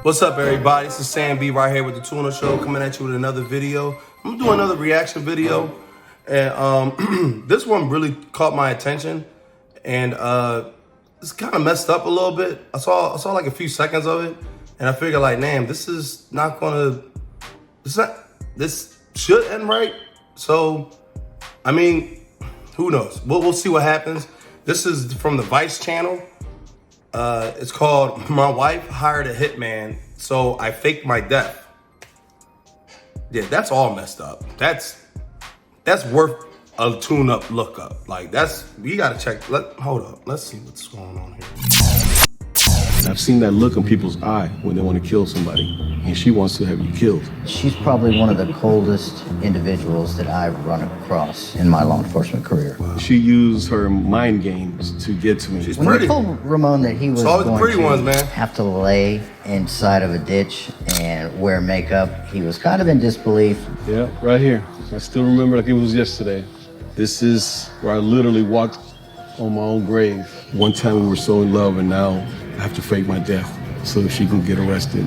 What's up, everybody? This is Sam B right here with the Tuna Show, coming at you with another video. I'm gonna do another reaction video, and this one really caught my attention, and it's kind of messed up a little bit. I saw like a few seconds of it, and I figured like, damn, this should end right. So, I mean, who knows? We'll see what happens. This is from the Vice channel. It's called "My Wife Hired a Hitman, So I Faked My Death." Yeah, that's all messed up. That's worth a tune-up lookup. Like you gotta check. Hold up. Let's see what's going on here. I've seen that look in people's eye when they want to kill somebody, and she wants to have you killed. She's probably one of the coldest individuals that I've run across in my law enforcement career. Wow. She used her mind games to get to me. She's when pretty. you told Ramon that he was have to lay inside of a ditch and wear makeup, he was kind of in disbelief. Yeah, right here. I still remember like it was yesterday. This is where I literally walked on my own grave. One time we were so in love, and now I have to fake my death so that she can get arrested.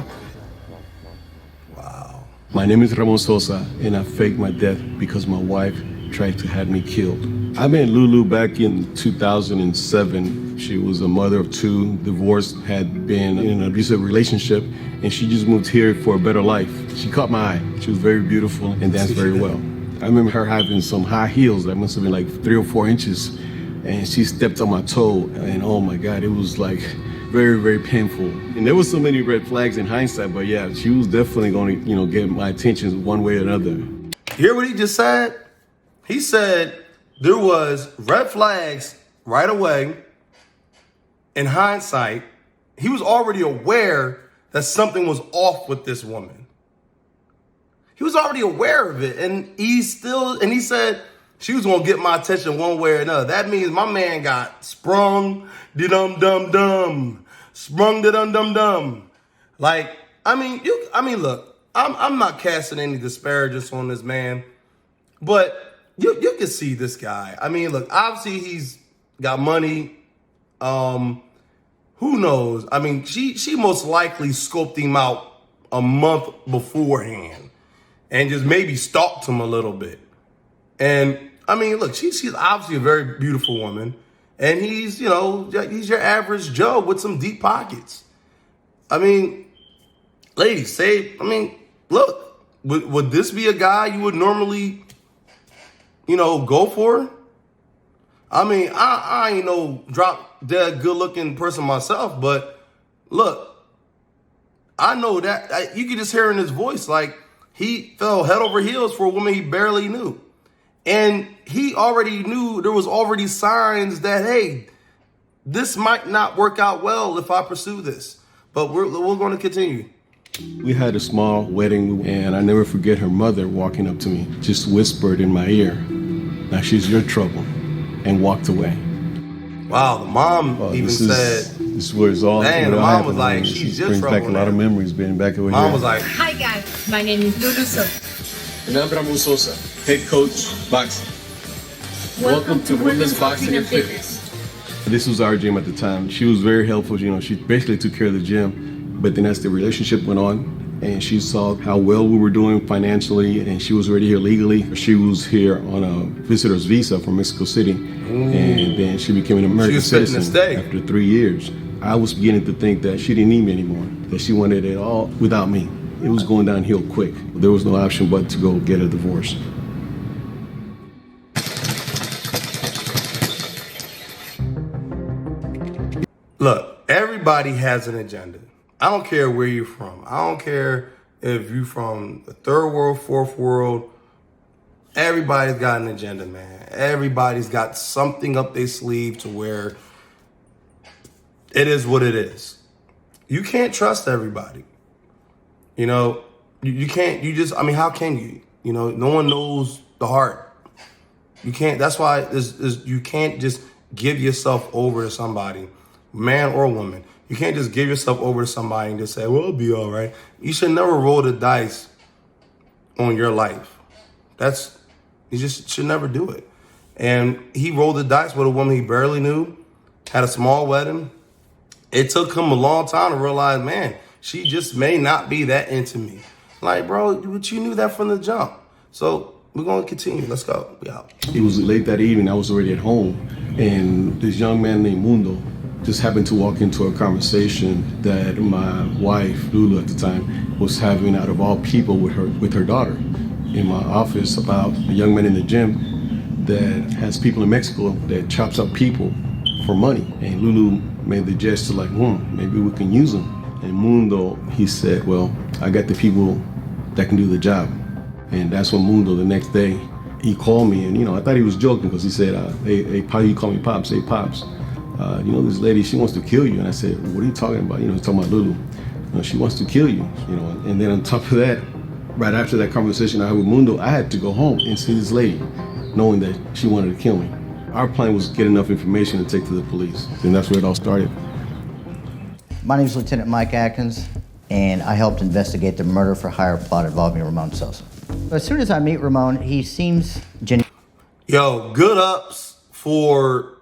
Wow. My name is Ramon Sosa, and I faked my death because my wife tried to have me killed. I met Lulu back in 2007. She was a mother of two, divorced, had been in an abusive relationship, and she just moved here for a better life. She caught my eye. She was very beautiful and danced very well. I remember her having some high heels that must have been like 3 or 4 inches, and she stepped on my toe, and oh my God, it was like very, very painful. And there was so many red flags in hindsight, but yeah, she was definitely going to, get my attention one way or another. You hear what he just said? He said there was red flags right away. In hindsight, he was already aware that something was off with this woman. He was already aware of it, and he said she was gonna get my attention one way or another. That means my man got sprung, de-dum-dum-dum. Sprung, de-dum-dum-dum. Like, look, I'm not casting any disparagements on this man, but you can see this guy. I mean, look, obviously he's got money. Who knows? I mean, she most likely scoped him out a month beforehand and just maybe stalked him a little bit. And I mean, look, she's obviously a very beautiful woman, and he's your average Joe with some deep pockets. I mean, ladies, look, would this be a guy you would normally, go for? I mean, I ain't no drop dead good looking person myself, but look, I know that you can just hear in his voice, like he fell head over heels for a woman he barely knew. And he already knew there was already signs that, hey, this might not work out well if I pursue this. But we're going to continue. We had a small wedding, and I never forget her mother walking up to me, just whispered in my ear, "Now she's your trouble," and walked away. Wow, the mom said, "This is where it's all." Dang, the mom was like, "She's your trouble." Brings back a lot of memories being back over here. Mom was like, "Hi guys, my name is Lulu Sosa. And I'm Ramon Sosa, head coach, boxing. Welcome to Women's Boxing and Fitness." This was our gym at the time. She was very helpful. She basically took care of the gym. But then as the relationship went on, and she saw how well we were doing financially, and she was already here legally. She was here on a visitor's visa from Mexico City, and then she became an American citizen after 3 years. I was beginning to think that she didn't need me anymore, that she wanted it all without me. It was going downhill quick. There was no option but to go get a divorce. look, everybody has an agenda. I don't care where you're from. I don't care if you're from the third world, fourth world. Everybody's got an agenda, man. Everybody's got something up their sleeve to where it is what it is. You can't trust everybody. You can't, how can you? No one knows the heart. You can't, that's why you can't just give yourself over to somebody, man or woman. You can't just give yourself over to somebody and just say, well, it'll be all right. You should never roll the dice on your life. You just should never do it. And he rolled the dice with a woman he barely knew, had a small wedding. It took him a long time to realize, man, She just may not be that into me. Like, bro, but you knew that from the jump. So we're going to continue. Let's go. We out. It was late that evening. I was already at home. And this young man named Mundo just happened to walk into a conversation that my wife, Lulu at the time, was having out of all people with her daughter in my office about a young man in the gym that has people in Mexico that chops up people for money. And Lulu made the gesture like, maybe we can use them. And Mundo, he said, well, I got the people that can do the job. And that's when Mundo, the next day, he called me, and I thought he was joking because he said, hey, he called me Pops. Hey, Pops, this lady, she wants to kill you. And I said, what are you talking about? He's talking about Lulu. She wants to kill you, And then on top of that, right after that conversation I had with Mundo, I had to go home and see this lady, knowing that she wanted to kill me. Our plan was to get enough information to take to the police. And that's where it all started. My name is Lieutenant Mike Atkins, and I helped investigate the murder for hire plot involving Ramon Sosa. As soon as I meet Ramon, he seems genuine. Yo, good ups for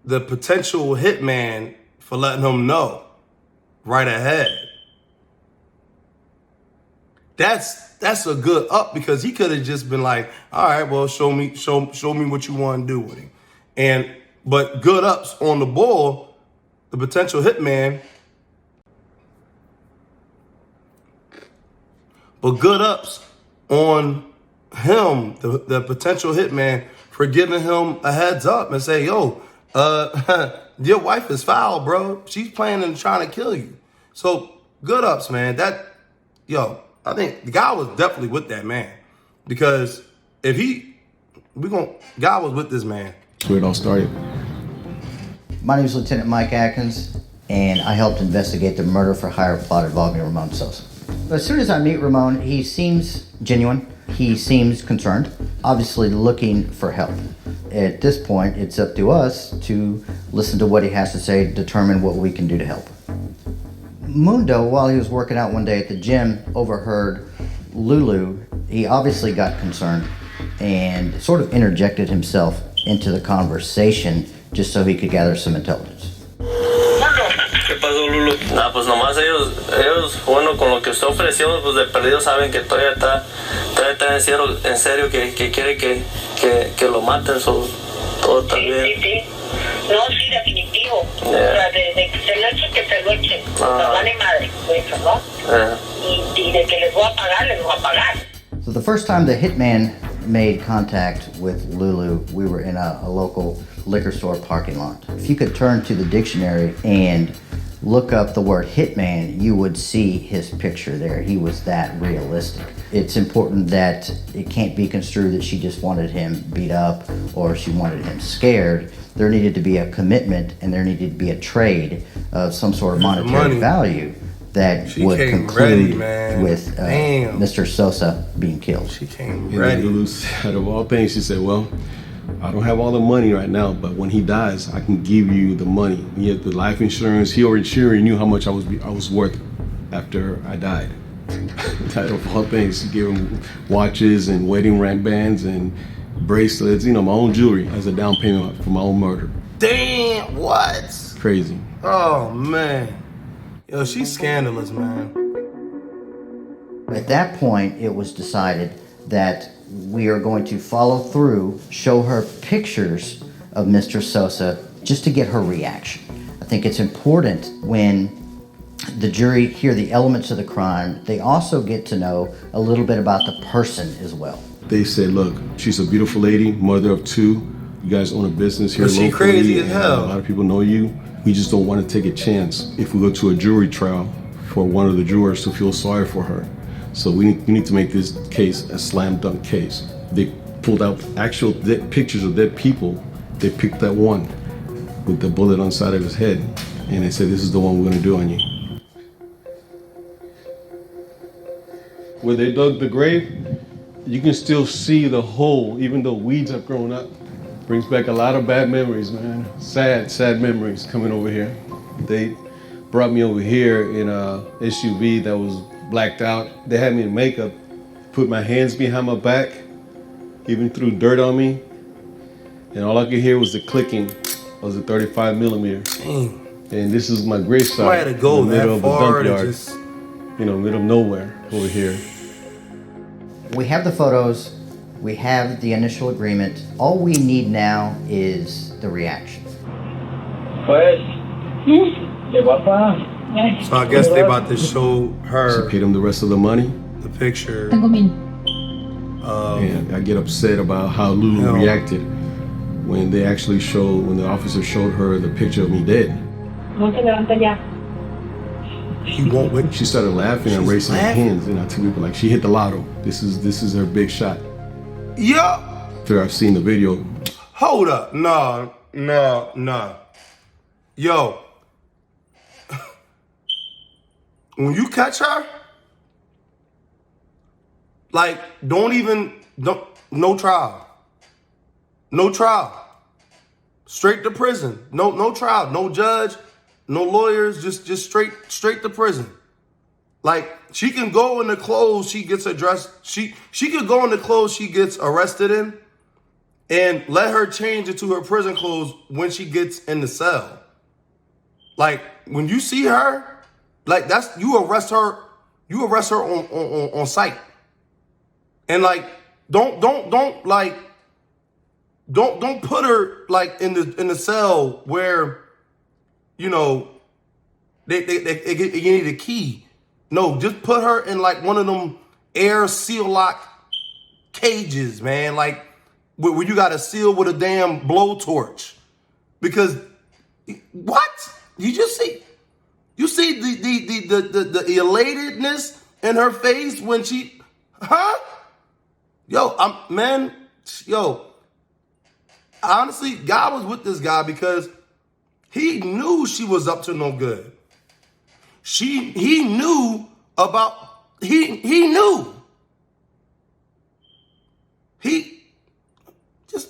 the potential hitman for letting him know right ahead. That's a good up, because he could have just been like, all right, well, show me what you want to do with him. But good ups on the ball, the potential hitman. But good ups on him, the potential hitman, for giving him a heads up and say, yo, your wife is foul, bro. She's planning to trying to kill you. So good ups, man. I think the guy was definitely with that man, because if God was with this man. That's where it all started. My name is Lieutenant Mike Atkins, and I helped investigate the murder for hire plot involving Ramon Sosa. As soon as I meet Ramon, he seems genuine. He seems concerned, obviously looking for help. At this point, it's up to us to listen to what he has to say, determine what we can do to help. Mundo, while he was working out one day at the gym, overheard Lulu. He obviously got concerned and sort of interjected himself into the conversation just so he could gather some intelligence. ¿Qué pasó, Lulu? Nah, pues nomás ellos, bueno, con lo que usted ofreció, pues de perdido saben que todavía está en serio que quiere que lo maten, todo está bien. Sí. No, sí, definitivo. O sea, de que se lo echen, que se lo echen. No vale madre, eso, ¿no? Y de que les voy a pagar. So the first time the hitman made contact with Lulu, we were in a local liquor store parking lot. If you could turn to the dictionary and look up the word hitman, you would see his picture there. He was that realistic. It's important that it can't be construed that she just wanted him beat up or she wanted him scared. There needed to be a commitment, and there needed to be a trade of some sort of monetary value that would conclude with Mr. Sosa being killed. She came ready. Lulu, out of all things, she said, well, I don't have all the money right now, but when he dies, I can give you the money. He had the life insurance. He already knew how much I was worth after I died. Out of all things, he gave him watches and wedding ring bands and bracelets, my own jewelry as a down payment for my own murder. Damn, what? Crazy. Oh, man. Yo, she's scandalous, man. At that point, it was decided that we are going to follow through, show her pictures of Mr. Sosa just to get her reaction. I think it's important when the jury hear the elements of the crime, they also get to know a little bit about the person as well. They said, look, she's a beautiful lady, mother of two. You guys own a business here locally. She crazy as hell. A lot of people know you. We just don't want to take a chance if we go to a jury trial for one of the jurors to feel sorry for her. So we need to make this case a slam dunk case. They pulled out actual pictures of dead people. They picked that one with the bullet on the side of his head, and they said, this is the one we're going to do on you. Where they dug the grave, you can still see the hole, even though weeds have grown up. Brings back a lot of bad memories, man. Sad memories coming over here. They brought me over here in a SUV that was blacked out. They had me in makeup, put my hands behind my back, even threw dirt on me. And all I could hear was the clicking of the 35 millimeter. And this is my grave site. I had to go in the middle that of a far to dump yard, just. middle of nowhere over here. We have the photos, we have the initial agreement. All we need now is the reaction. Pues, de guapa. So I guess they about to show She her paid him the rest of the money. the picture. And I get upset about how Lulu No. reacted when the officer showed her the picture of me dead. No se levanta ya. He won't wait. She started laughing and She's raising her laughing? hands, and I tell people like she hit the lotto. This is her big shot. Yeah. After I've seen the video, Hold up. No. Yo. When you catch her, like, no trial. No trial. Straight to prison. No trial. No judge. No lawyers. Just straight to prison. Like, she can go in the clothes she gets addressed. She could go in the clothes she gets arrested in and let her change into her prison clothes when she gets in the cell. Like, when you see her, like, you arrest her on sight. And like, don't put her like in the cell where, you need a key. No, just put her in like one of them air seal lock cages, man. Like where you got to seal with a damn blowtorch. Because what? You see the elatedness in her face when she, honestly, God was with this guy because he knew she was up to no good. He knew. He just.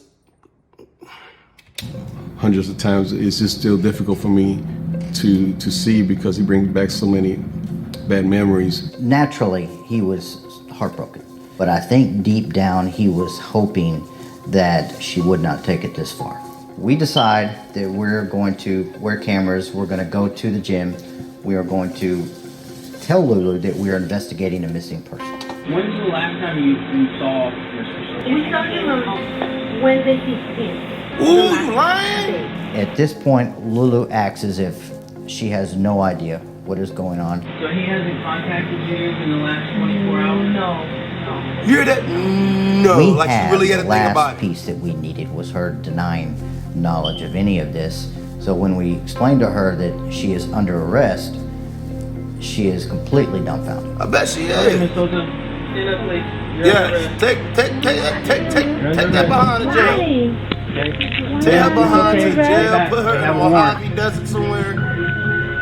hundreds of times, it's just still difficult for me to see because he brings back so many bad memories. Naturally, he was heartbroken. But I think deep down he was hoping that she would not take it this far. We decide that we're going to wear cameras, we're going to go to the gym, we are going to tell Lulu that we are investigating a missing person. When's the last time you saw your sister? We saw him on Wednesday, 16th. Ooh, you lying? At this point, Lulu acts as if she has no idea what is going on. So he hasn't contacted you in the last 24 hours? No. You hear that? No. We Like had she really had the to think about last it. piece that we needed was her denying knowledge of any of this. So when we explained to her that she is under arrest, she is completely dumbfounded. I bet she Okay, is. Miss Sosa, stand up, please. You're Yeah, under arrest. take that behind the jail. Take her behind Okay, to jail. back. Put her We in have a a warrant. Mojave Desert somewhere.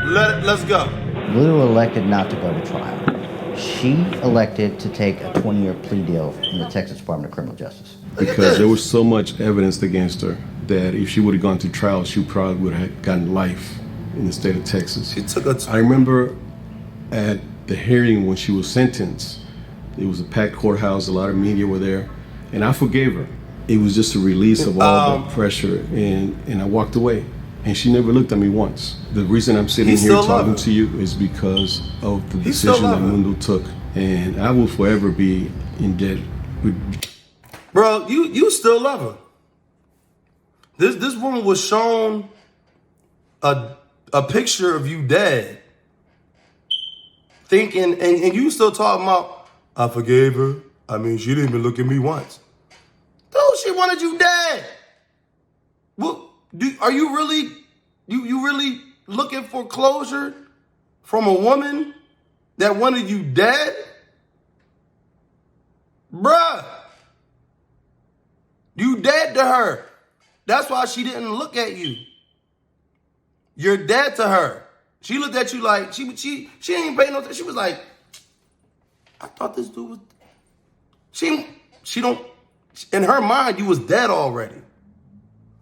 Let's go. Lulu elected not to go to trial. She elected to take a 20-year plea deal in the Texas Department of Criminal Justice. Because there was so much evidence against her that if she would have gone to trial, she probably would have gotten life in the state of Texas. She took a. I remember at the hearing when she was sentenced, it was a packed courthouse, a lot of media were there, and I forgave her. It was just a release of all the pressure, and I walked away. And she never looked at me once. The reason I'm sitting He here still love talking her. to you is because of the He still decision that love her. Mundo took. And I will forever be in debt with. Bro, you still love her. This woman was shown a picture of you dead. Thinking, and you still talking about, I forgave her. I mean, she didn't even look at me once. Dude, she wanted you dead. Well, are you really, you really looking for closure from a woman that wanted you dead? Bruh. You dead to her. That's why she didn't look at you. You're dead to her. She looked at you like, she ain't paying no attention. She was like, I thought this dude was, she don't, in her mind, you was dead already.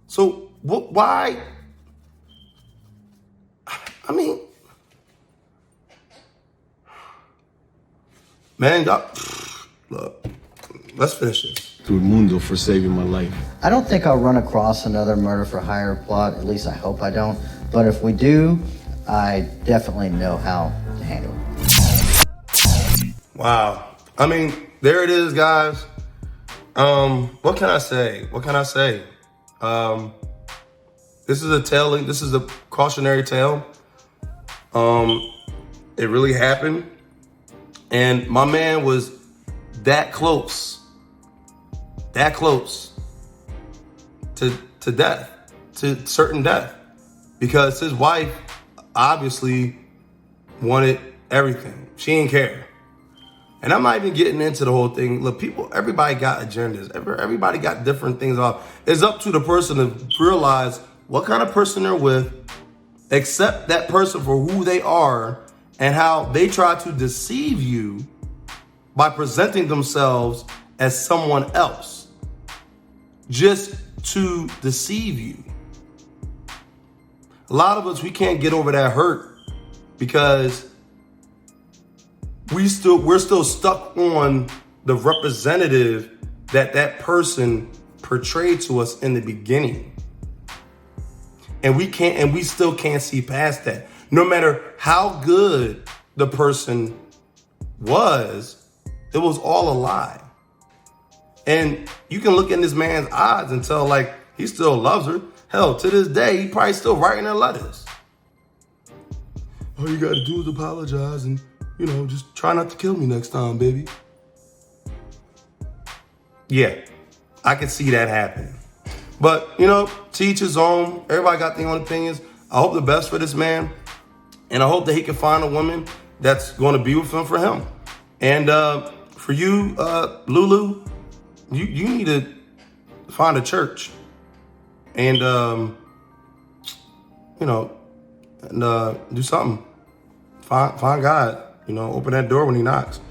So why? I mean, man, y'all, look, let's finish this. Through Mundo for saving my life. I don't think I'll run across another murder for hire plot, at least I hope I don't. But if we do, I definitely know how to handle it. Wow. I mean, there it is, guys. What can I say? What can I say? This is a tale. This is a cautionary tale. It really happened. And my man was that close to death, to certain death, because his wife obviously wanted everything. She didn't care. And I'm not even getting into the whole thing. Look, everybody got agendas. Everybody got different things off. It's up to the person to realize what kind of person they're with, accept that person for who they are, and how they try to deceive you by presenting themselves as someone else just to deceive you. A lot of us, we can't get over that hurt because we're still stuck on the representative that person portrayed to us in the beginning. And we still can't see past that. No matter how good the person was, it was all a lie. And you can look in this man's eyes and tell, like, he still loves her. Hell, to this day, he probably still writing her letters. All you gotta do is apologize and, just try not to kill me next time, baby. Yeah, I could see that happening. But, to each his own. Everybody got their own opinions. I hope the best for this man. And I hope that he can find a woman that's going to be with him for him. And for you, Lulu, you need to find a church. And, do something. Find God. Open that door when he knocks.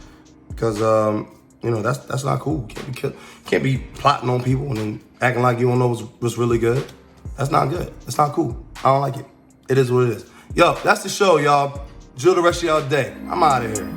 Because, that's not cool. Can't be plotting on people and then acting like you don't know what's really good. That's not good. That's not cool. I don't like it. It is what it is. Yo, that's the show, y'all. Enjoy the rest of y'all day. I'm out of here.